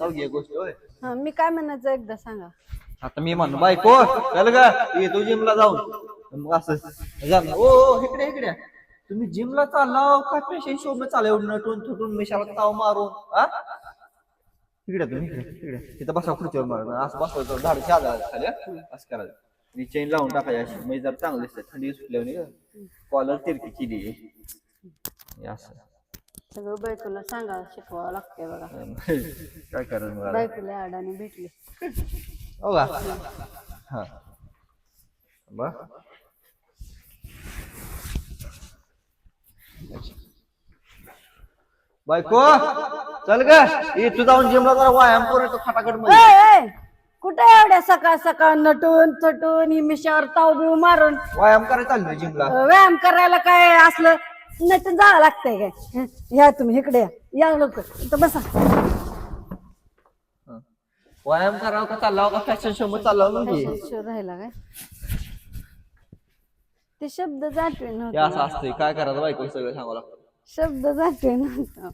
जाऊ गोष्ट होय. हा मी काय म्हणायचं एकदा सांगा. आता मी म्हणतो बायको चल का तू जिमला जाऊन मग असं जाणार ओ इकडे इकडे तुम्ही जिमला चाललाव काय पैसे शोधून चालू नटून थुटून मिशाला ताव मारून हा इकडे तुम्ही इकडे तिथं बसा खुर्चीवर मारून असं बसवायचं झाड शाळा खाली असं करायचं मी चेन लावून टाकायची अशी म्हणजे जर चांगलं दिसतं थंडी सुटल्यावर का कॉलर तिरकी केली असं सगळं बायकोला सांगा शिकवावं लागतंय बघा. काय करायचं मला बायकोला अडाणी भेटली. हो का हा बा बायको चल ग तू जाऊन जिमला जरा व्यायाम करू फटाकट मध्ये कुठे एवढ्या सकाळ सकाळ नटून थटून ही मिशावर ताव बिव मारून व्यायाम करायला चाललोय जिमला व्यायाम करायला काय असलं नटून जावं लागतंय काय. या तुम्ही इकडे या लवकर इथं बसा. व्यायाम करावं का चाललाव का फॅशन शो मध्ये चाललाव म्हणजे फॅशन शो राहिला काय ते शब्द जाटवे हे नव्हते. असं असतंय काय करायचं बायको सगळं सांगावं लागतं. शब्द जाटवे नव्हता.